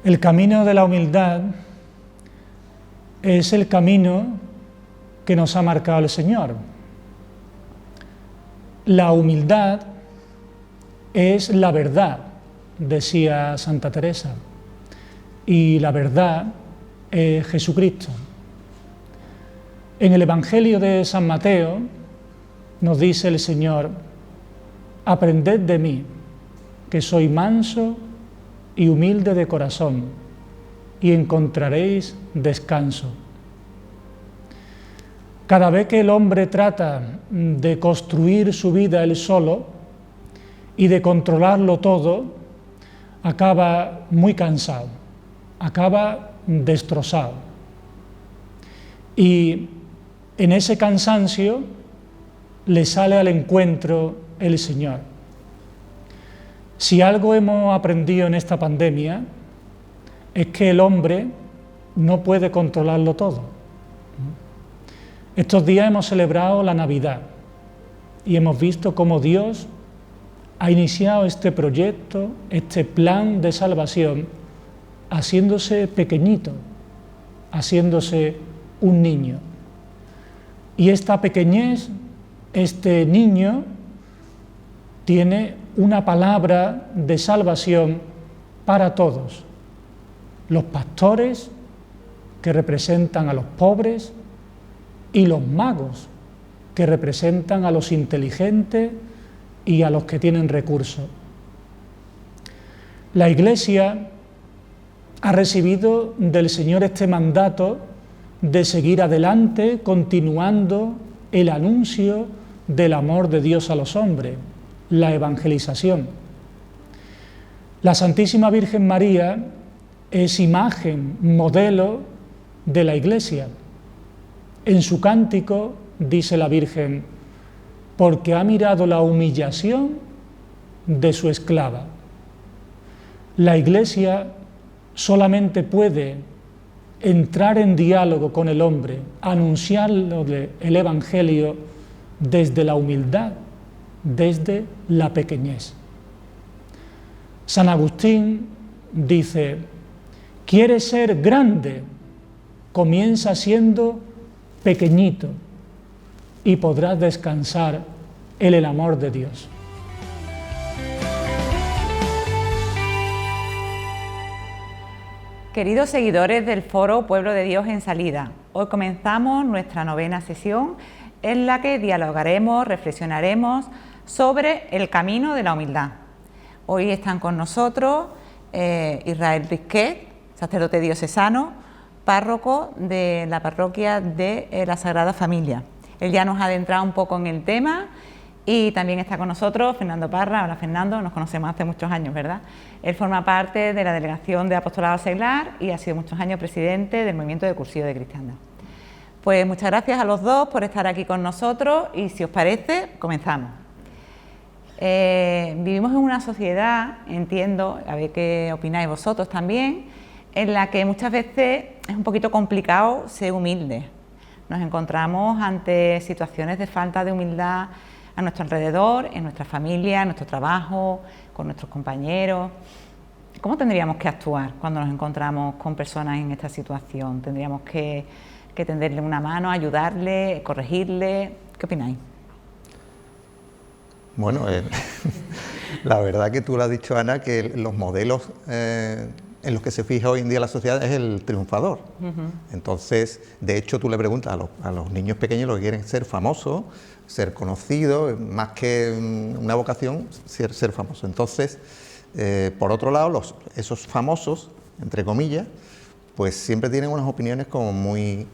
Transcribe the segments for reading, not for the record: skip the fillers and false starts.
El camino de la humildad es el camino que nos ha marcado el Señor. La humildad es la verdad, decía Santa Teresa, y la verdad es Jesucristo. En el Evangelio de San Mateo nos dice el Señor: aprended de mí, que soy manso y humilde de corazón, y encontraréis descanso. Cada vez que el hombre trata de construir su vida él solo y de controlarlo todo, acaba muy cansado, acaba destrozado. Y en ese cansancio le sale al encuentro el Señor. Si algo hemos aprendido en esta pandemia es que el hombre no puede controlarlo todo. Estos días hemos celebrado la Navidad y hemos visto cómo Dios ha iniciado este proyecto, este plan de salvación, haciéndose pequeñito, haciéndose un niño. Y esta pequeñez, este niño, tiene una palabra de salvación para todos. Los pastores, que representan a los pobres, y los magos, que representan a los inteligentes y a los que tienen recursos. La Iglesia ha recibido del Señor este mandato de seguir adelante, continuando el anuncio del amor de Dios a los hombres, la evangelización. La Santísima Virgen María es imagen, modelo de la Iglesia. En su cántico dice la Virgen: porque ha mirado la humillación de su esclava. La Iglesia solamente puede entrar en diálogo con el hombre, anunciarle el Evangelio desde la humildad, desde la pequeñez. San Agustín dice: ¿quieres ser grande? Comienza siendo pequeñito y podrás descansar en el amor de Dios. Queridos seguidores del Foro Pueblo de Dios en Salida, hoy comenzamos nuestra 9ª sesión en la que dialogaremos, reflexionaremos sobre el camino de la humildad. Hoy están con nosotros Israel Risquet, sacerdote diocesano, párroco de la parroquia de la Sagrada Familia. Él ya nos ha adentrado un poco en el tema y también está con nosotros Fernando Parra. Hola Fernando, nos conocemos hace muchos años, ¿verdad? Él forma parte de la delegación de Apostolado Seglar y ha sido muchos años presidente del Movimiento de Cursillo de Cristiandad. Pues muchas gracias a los dos por estar aquí con nosotros y si os parece, comenzamos. Vivimos en una sociedad, entiendo, a ver qué opináis vosotros también, en la que muchas veces es un poquito complicado ser humilde. Nos encontramos ante situaciones de falta de humildad a nuestro alrededor, en nuestra familia, en nuestro trabajo, con nuestros compañeros. ¿Cómo tendríamos que actuar cuando nos encontramos con personas en esta situación? ¿Tendríamos que tenderle una mano, ayudarle, corregirle? ¿Qué opináis? Bueno, la verdad que tú lo has dicho, Ana, que los modelos en los que se fija hoy en día la sociedad es el triunfador. Entonces, de hecho, tú le preguntas a los niños pequeños lo que quieren: ser famosos, ser conocidos, más que una vocación, ser famosos. Entonces, por otro lado, esos famosos, entre comillas, pues siempre tienen unas opiniones como muy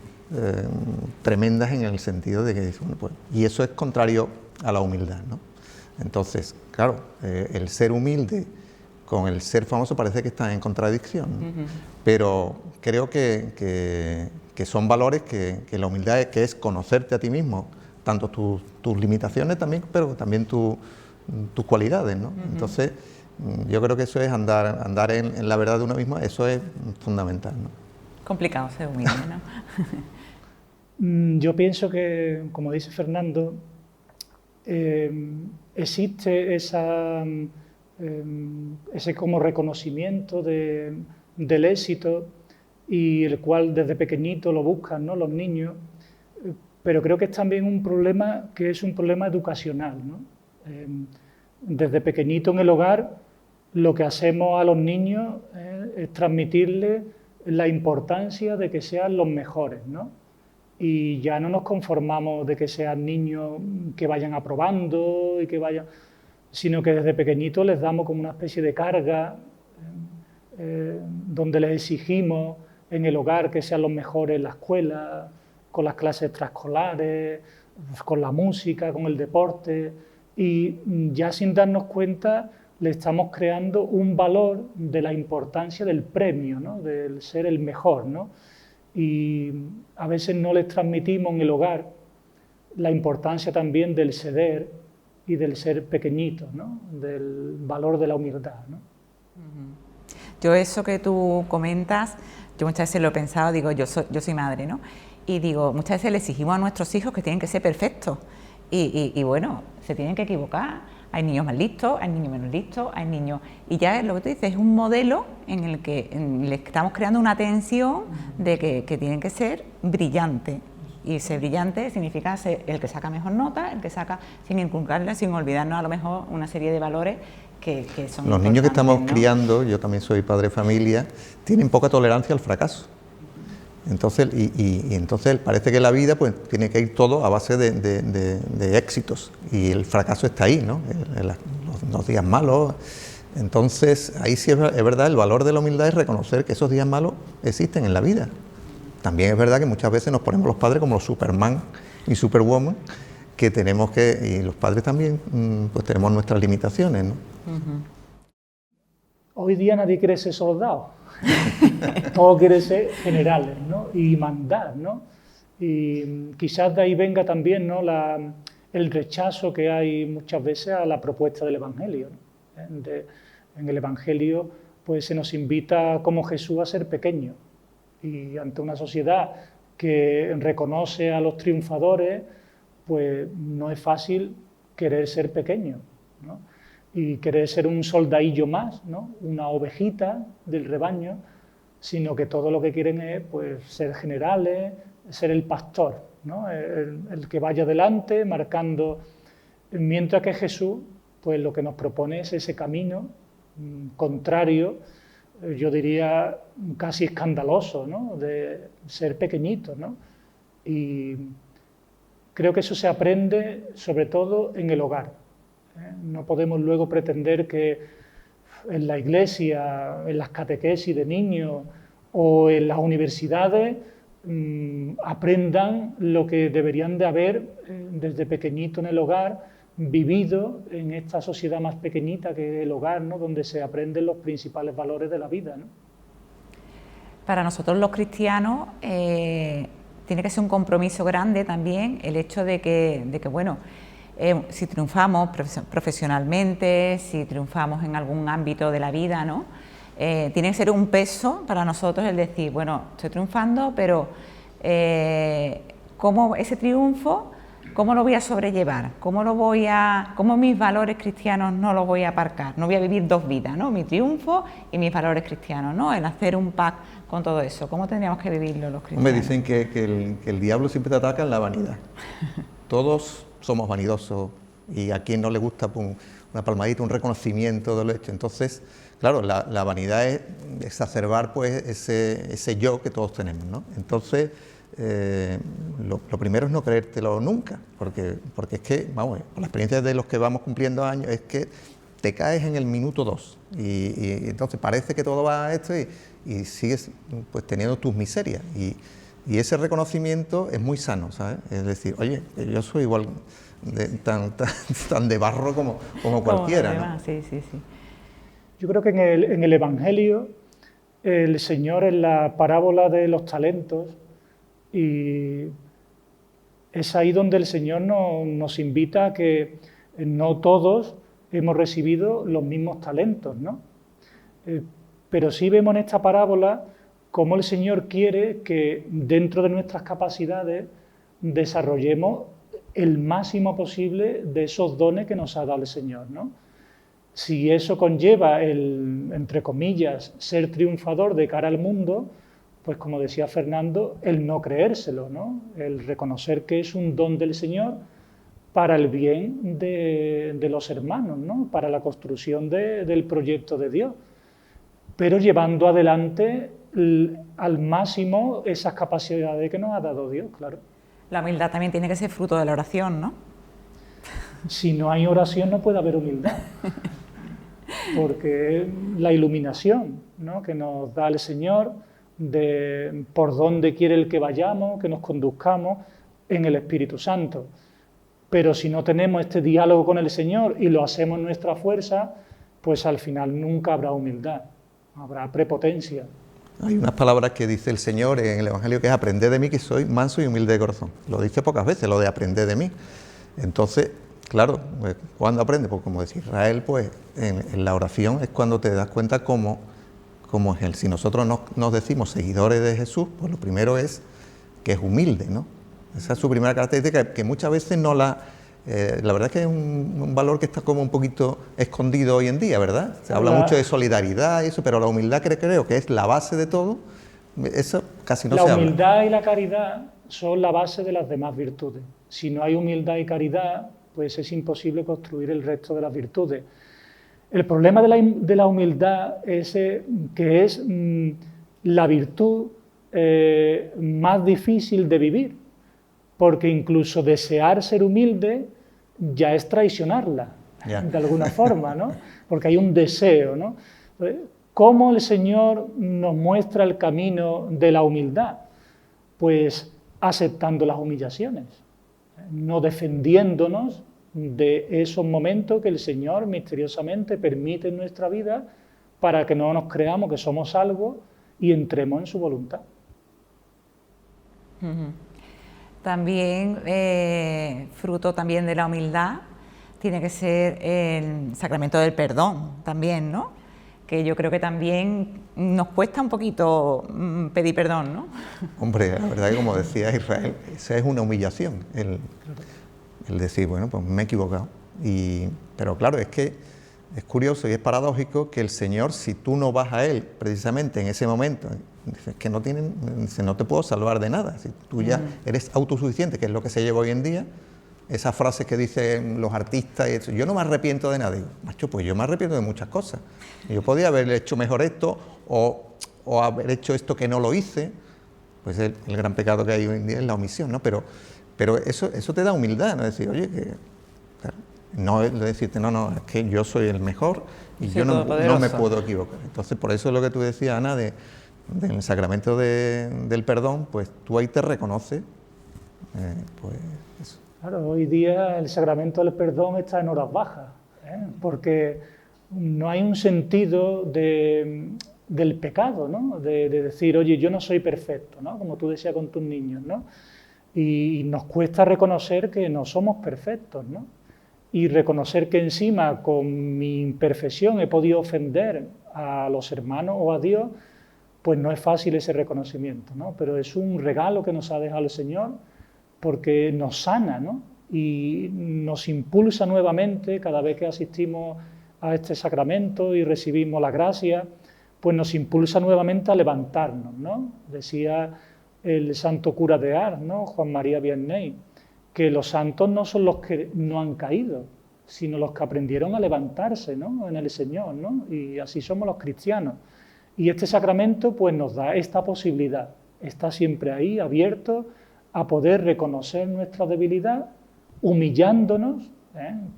tremendas en el sentido de que, bueno, pues, y eso es contrario a la humildad, ¿no? Entonces, claro, el ser humilde con el ser famoso parece que están en contradicción, ¿no? Pero creo que son valores que la humildad que es conocerte a ti mismo, tanto tus limitaciones también, pero también tus cualidades, ¿no? Entonces, yo creo que eso es andar en la verdad de uno mismo, eso es fundamental, ¿no? Complicado ser humilde, ¿no? Yo pienso que, como dice Fernando, existe ese como reconocimiento de del éxito y el cual desde pequeñito lo buscan, ¿no?, los niños, pero creo que es también un problema que es un problema educacional, ¿no? Desde pequeñito en el hogar lo que hacemos a los niños es transmitirles la importancia de que sean los mejores, ¿no? Y ya no nos conformamos de que sean niños que vayan aprobando y que vayan, sino que desde pequeñitos les damos como una especie de carga donde les exigimos en el hogar que sean los mejores en la escuela, con las clases extraescolares, con la música, con el deporte, y ya sin darnos cuenta le estamos creando un valor de la importancia del premio, ¿no?, del ser el mejor, ¿no? Y a veces no les transmitimos en el hogar la importancia también del ceder y del ser pequeñito, ¿no?, del valor de la humildad, ¿no? Yo eso que tú comentas, yo muchas veces lo he pensado, digo, yo soy madre, ¿no? Y digo, muchas veces le exigimos a nuestros hijos que tienen que ser perfectos y bueno, se tienen que equivocar. Hay niños más listos, hay niños menos listos, hay niños... Y ya lo que tú dices es un modelo en el que estamos creando una tensión de que tienen que ser brillantes. Y ser brillante significa ser el que saca mejor nota, el que saca sin inculcarle, sin olvidarnos a lo mejor una serie de valores que son... Los niños que estamos, ¿no?, criando, yo también soy padre de familia, tienen poca tolerancia al fracaso. Entonces, entonces parece que la vida pues tiene que ir todo a base de éxitos, y el fracaso está ahí, ¿no?, los días malos. Entonces ahí sí es verdad, el valor de la humildad es reconocer que esos días malos existen en la vida. También es verdad que muchas veces nos ponemos los padres como los Superman y Superwoman, que tenemos que, y los padres también, pues tenemos nuestras limitaciones, ¿no? Hoy día nadie quiere ser soldado, todos quieren ser generales, ¿no?, y mandar, ¿no? Y quizás de ahí venga también, ¿no?, el rechazo que hay muchas veces a la propuesta del Evangelio, ¿no? En el Evangelio pues se nos invita como Jesús a ser pequeños, y ante una sociedad que reconoce a los triunfadores, pues no es fácil querer ser pequeño, ¿no?, y querer ser un soldadillo más, ¿no?, una ovejita del rebaño, sino que todo lo que quieren es pues ser generales, ser el pastor, ¿no?, el que vaya adelante marcando, mientras que Jesús pues lo que nos propone es ese camino contrario, yo diría casi escandaloso, ¿no?, de ser pequeñito, ¿no? Y creo que eso se aprende sobre todo en el hogar. No podemos luego pretender que en la iglesia, en las catequesis de niños o en las universidades aprendan lo que deberían de haber desde pequeñito en el hogar, vivido en esta sociedad más pequeñita que es el hogar, ¿no?, donde se aprenden los principales valores de la vida, ¿no? Para nosotros los cristianos tiene que ser un compromiso grande también el hecho de que bueno, si triunfamos profesionalmente, si triunfamos en algún ámbito de la vida, ¿no?, tiene que ser un peso para nosotros el decir, bueno, estoy triunfando, pero ¿cómo ese triunfo, cómo lo voy a sobrellevar? ¿Cómo mis valores cristianos no los voy a aparcar? No voy a vivir dos vidas, ¿no?, mi triunfo y mis valores cristianos, ¿no?, el hacer un pack con todo eso. ¿Cómo tendríamos que vivirlo los cristianos? Me dicen que el diablo siempre te ataca en la vanidad. Todos somos vanidosos, y a quien no le gusta una palmadita, un reconocimiento de lo hecho. Entonces, claro, la vanidad es exacerbar pues ese yo que todos tenemos, ¿no? Entonces, lo primero es no creértelo nunca, porque es que, vamos, por la experiencia de los que vamos cumpliendo años, es que te caes en el minuto 2 y entonces parece que todo va a esto y sigues pues teniendo tus miserias, y ese reconocimiento es muy sano, ¿sabes? Es decir, oye, yo soy igual tan de barro como cualquiera, ¿no? Sí, sí, sí. Yo creo que en el Evangelio el Señor, en la parábola de los talentos, y es ahí donde el Señor nos invita a que no todos hemos recibido los mismos talentos, ¿no? Pero sí vemos en esta parábola cómo el Señor quiere que dentro de nuestras capacidades desarrollemos el máximo posible de esos dones que nos ha dado el Señor, ¿no? Si eso conlleva el, entre comillas, ser triunfador de cara al mundo, pues como decía Fernando, el no creérselo, ¿no? El reconocer que es un don del Señor para el bien de los hermanos, ¿no? Para la construcción del proyecto de Dios, pero llevando adelante al máximo esas capacidades que nos ha dado Dios, claro. La humildad también tiene que ser fruto de la oración, ¿no? Si no hay oración no puede haber humildad, porque es la iluminación, ¿no?, que nos da el Señor de por dónde quiere el que vayamos, que nos conduzcamos en el Espíritu Santo. Pero si no tenemos este diálogo con el Señor y lo hacemos en nuestra fuerza, pues al final nunca habrá humildad, habrá prepotencia. Hay unas palabras que dice el Señor en el Evangelio que es: aprended de mí que soy manso y humilde de corazón. Lo dice pocas veces, lo de aprender de mí. Entonces, claro, pues, ¿cuándo aprende? Pues como decía Israel, pues en la oración es cuando te das cuenta cómo es Él. Si nosotros nos decimos seguidores de Jesús, pues lo primero es que es humilde, ¿no? Esa es su primera característica, que muchas veces no la verdad es que es un valor que está como un poquito escondido hoy en día, ¿verdad? Se habla mucho de solidaridad y eso, pero la humildad creo que es la base de todo, eso casi no se habla. La humildad y la caridad son la base de las demás virtudes. Si no hay humildad y caridad, pues es imposible construir el resto de las virtudes. El problema de la humildad es que es la virtud más difícil de vivir, porque incluso desear ser humilde ya es traicionarla, de alguna forma, ¿no? Porque hay un deseo, ¿no? ¿Cómo el Señor nos muestra el camino de la humildad? Pues aceptando las humillaciones, no defendiéndonos de esos momentos que el Señor misteriosamente permite en nuestra vida para que no nos creamos que somos algo y entremos en su voluntad. También, fruto también de la humildad, tiene que ser el sacramento del perdón, también, ¿no? Que yo creo que también nos cuesta un poquito pedir perdón, ¿no? Hombre, la verdad que como decía Israel, esa es una humillación, el decir, bueno, pues me he equivocado. Pero claro, es que es curioso y es paradójico que el Señor, si tú no vas a Él precisamente en ese momento, dices que no te puedo salvar de nada, si tú ya eres autosuficiente, que es lo que se lleva hoy en día, esas frases que dicen los artistas, y eso, yo no me arrepiento de nada. Digo, macho, pues yo me arrepiento de muchas cosas. Yo podía haber hecho mejor esto o haber hecho esto que no lo hice, pues el gran pecado que hay hoy en día es la omisión, ¿no? Pero eso te da humildad, ¿no? Decir, oye, que claro, no es decirte, no, es que yo soy el mejor y yo no me puedo equivocar. Entonces, por eso es lo que tú decías, Ana, del sacramento del perdón, pues tú ahí te reconoces, pues eso. Claro, hoy día el sacramento del perdón está en horas bajas, porque no hay un sentido del pecado, ¿no? De decir, oye, yo no soy perfecto, ¿no? Como tú decías con tus niños, ¿no? Y nos cuesta reconocer que no somos perfectos, ¿no? Y reconocer que encima con mi imperfección he podido ofender a los hermanos o a Dios, pues no es fácil ese reconocimiento, ¿no? Pero es un regalo que nos ha dejado el Señor porque nos sana, ¿no? Y nos impulsa nuevamente cada vez que asistimos a este sacramento y recibimos la gracia, pues nos impulsa nuevamente a levantarnos, ¿no? Decía el santo cura de Ars, ¿no?, Juan María Vianney, que los santos no son los que no han caído, sino los que aprendieron a levantarse, ¿no?, en el Señor, ¿no? Y así somos los cristianos. Y este sacramento pues nos da esta posibilidad, está siempre ahí, abierto a poder reconocer nuestra debilidad, humillándonos,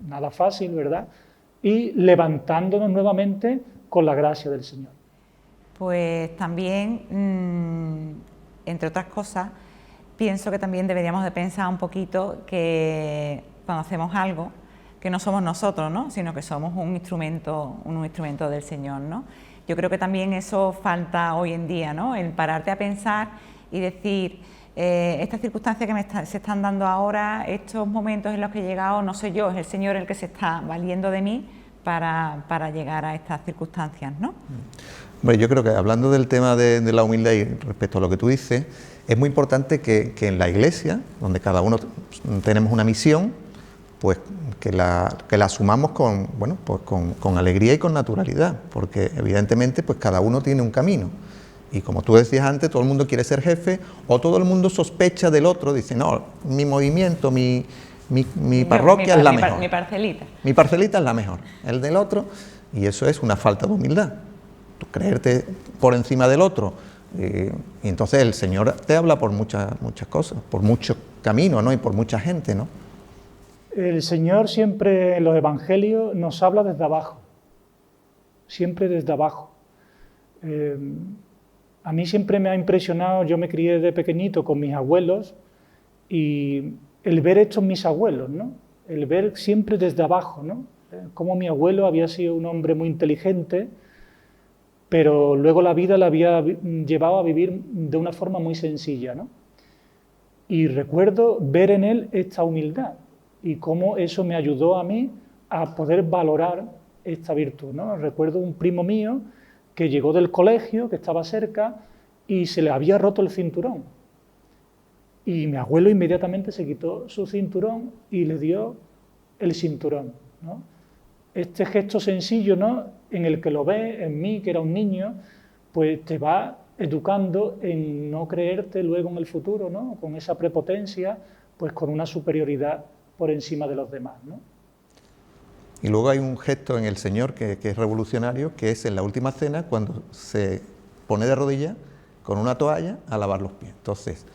nada fácil, ¿verdad?, y levantándonos nuevamente con la gracia del Señor. Pues también, entre otras cosas, pienso que también deberíamos de pensar un poquito que cuando hacemos algo, que no somos nosotros, ¿no?, sino que somos un instrumento del Señor, ¿no? Yo creo que también eso falta hoy en día, ¿no?, el pararte a pensar y decir, estas circunstancias que se están dando ahora, estos momentos en los que he llegado, no soy yo, es el Señor el que se está valiendo de mí para llegar a estas circunstancias, ¿no? Bueno, yo creo que hablando del tema de la humildad y respecto a lo que tú dices, es muy importante que en la Iglesia, donde cada uno tenemos una misión, pues que la asumamos con, bueno, pues con alegría y con naturalidad, porque evidentemente pues cada uno tiene un camino. Y como tú decías antes, todo el mundo quiere ser jefe o todo el mundo sospecha del otro, dice, no, mi movimiento, mi parroquia es la mejor. Mi parcelita. Mi parcelita es la mejor, el del otro, y eso es una falta de humildad. Tú creerte por encima del otro, y entonces el Señor te habla por muchas cosas, por muchos caminos, ¿no? Y por mucha gente, ¿no? El Señor siempre en los evangelios nos habla desde abajo, siempre desde abajo. A mí siempre me ha impresionado, yo me crié de pequeñito con mis abuelos y el ver esto en mis abuelos, ¿no? El ver siempre desde abajo, ¿no? Como mi abuelo había sido un hombre muy inteligente, pero luego la vida le había llevado a vivir de una forma muy sencilla, ¿no? Y recuerdo ver en él esta humildad y cómo eso me ayudó a mí a poder valorar esta virtud, ¿no? Recuerdo un primo mío que llegó del colegio, que estaba cerca, y se le había roto el cinturón. Y mi abuelo inmediatamente se quitó su cinturón y le dio el cinturón, ¿no? Este gesto sencillo, ¿no?, en el que lo ves, en mí, que era un niño, pues te va educando en no creerte luego en el futuro, ¿no?, con esa prepotencia, pues con una superioridad por encima de los demás, ¿no? Y luego hay un gesto en el Señor que es revolucionario, que es en la última cena, cuando se pone de rodillas con una toalla a lavar los pies. Entonces,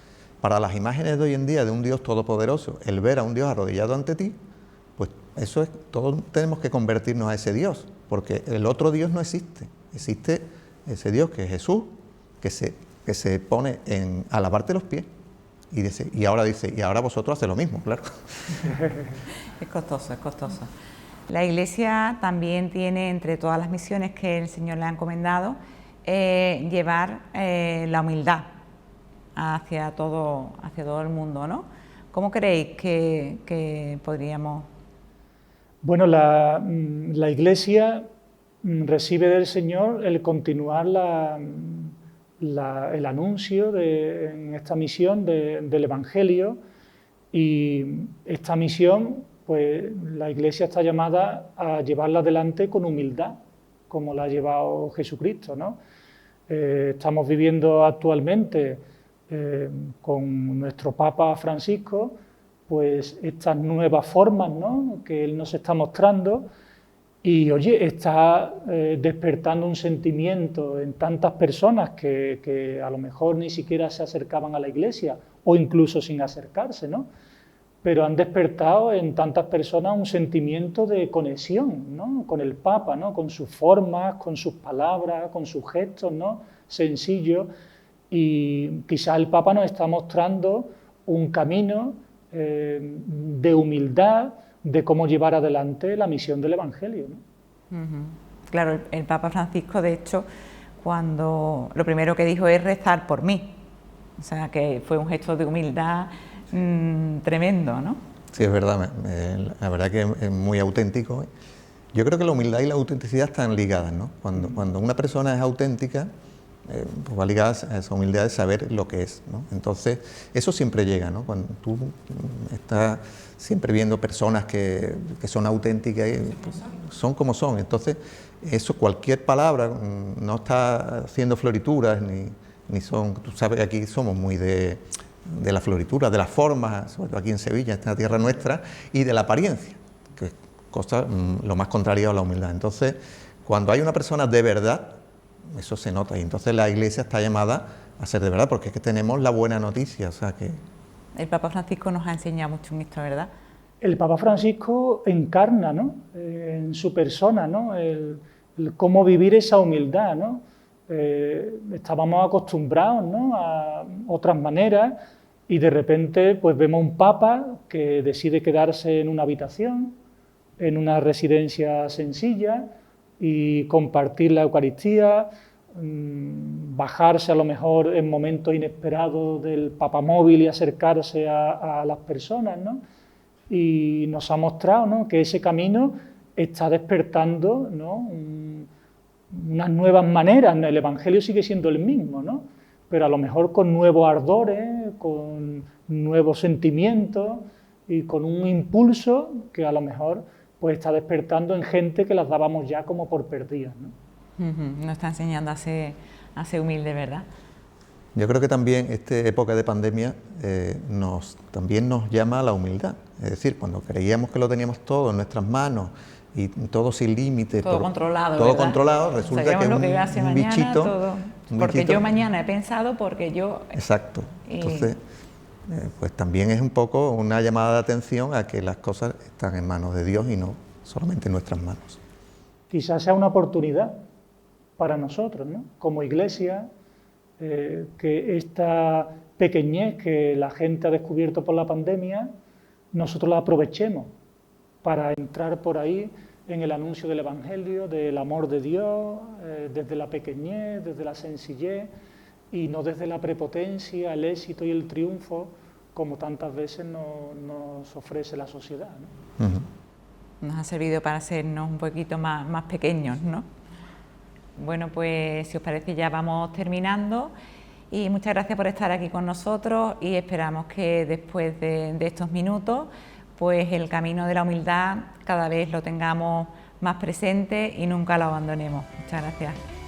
para las imágenes de hoy en día de un Dios todopoderoso, el ver a un Dios arrodillado ante ti, pues eso es, todos tenemos que convertirnos a ese Dios, porque el otro Dios no existe. Existe ese Dios que es Jesús, que se pone a lavarte los pies. Y ahora dice, y ahora vosotros hacéis lo mismo, claro. Es costoso, es costoso. La Iglesia también tiene, entre todas las misiones que el Señor le ha encomendado, llevar la humildad hacia todo el mundo, ¿no? ¿Cómo creéis que podríamos...? Bueno, la Iglesia recibe del Señor el continuar el anuncio en esta misión del Evangelio, y esta misión, pues la Iglesia está llamada a llevarla adelante con humildad, como la ha llevado Jesucristo, ¿no? Estamos viviendo actualmente con nuestro Papa Francisco, pues estas nuevas formas, ¿no?, que él nos está mostrando, y oye, está despertando un sentimiento en tantas personas que a lo mejor ni siquiera se acercaban a la Iglesia, o incluso sin acercarse, ¿no? Pero han despertado en tantas personas un sentimiento de conexión, ¿no?, con el Papa, ¿no?, con sus formas, con sus palabras, con sus gestos, ¿no?, sencillos, y quizás el Papa nos está mostrando un camino de humildad, de cómo llevar adelante la misión del Evangelio, ¿no? Claro, el Papa Francisco, de hecho, lo primero que dijo es rezar por mí, o sea, que fue un gesto de humildad tremendo, ¿no? Sí, es verdad, la verdad que es muy auténtico. Yo creo que la humildad y la autenticidad están ligadas, ¿no? Cuando una persona es auténtica, pues va ligada a esa humildad de saber lo que es, ¿no? Entonces, eso siempre llega, ¿no? Cuando tú estás siempre viendo personas que son auténticas, pues, son como son. Entonces, eso, cualquier palabra, no está haciendo florituras, ni son... Tú sabes que aquí somos muy de la floritura, de las formas, sobre todo aquí en Sevilla, esta tierra nuestra, y de la apariencia, que es cosa lo más contrario a la humildad. Entonces, cuando hay una persona de verdad, eso se nota, y entonces la Iglesia está llamada a ser de verdad, porque es que tenemos la buena noticia, o sea que... El Papa Francisco nos ha enseñado mucho en esto, ¿verdad? El Papa Francisco encarna, ¿no?, en su persona, ¿no?, el cómo vivir esa humildad, ¿no? Estábamos acostumbrados, ¿no?, a otras maneras, y de repente pues vemos un Papa que decide quedarse en una habitación, en una residencia sencilla, y compartir la Eucaristía, bajarse a lo mejor en momentos inesperados del papamóvil y acercarse a las personas, ¿no? Y nos ha mostrado, ¿no?, que ese camino está despertando, ¿no?, unas nuevas maneras. El Evangelio sigue siendo el mismo, ¿no?, pero a lo mejor con nuevos ardores, con nuevos sentimientos, y con un impulso que a lo mejor pues está despertando en gente que las dábamos ya como por perdidas, ¿no? Nos está enseñando a ser humilde, ¿verdad? Yo creo que también esta época de pandemia también nos llama a la humildad. Es decir, cuando creíamos que lo teníamos todo en nuestras manos y todo sin límite, todo controlado, todo ¿verdad? resulta que lo que iba a hacer mañana, bichito, todo. Porque yo mañana he pensado, porque yo... Exacto. Entonces, pues también es un poco una llamada de atención a que las cosas están en manos de Dios y no solamente en nuestras manos. Quizás sea una oportunidad para nosotros, ¿no? Como iglesia, que esta pequeñez que la gente ha descubierto por la pandemia, nosotros la aprovechemos para entrar por ahí en el anuncio del Evangelio, del amor de Dios, desde la pequeñez, desde la sencillez, y no desde la prepotencia, el éxito y el triunfo, como tantas veces nos ofrece la sociedad, ¿no? Nos ha servido para hacernos un poquito más pequeños, ¿no? Bueno, pues si os parece ya vamos terminando, y muchas gracias por estar aquí con nosotros, y esperamos que después de estos minutos pues el camino de la humildad cada vez lo tengamos más presente y nunca lo abandonemos. Muchas gracias.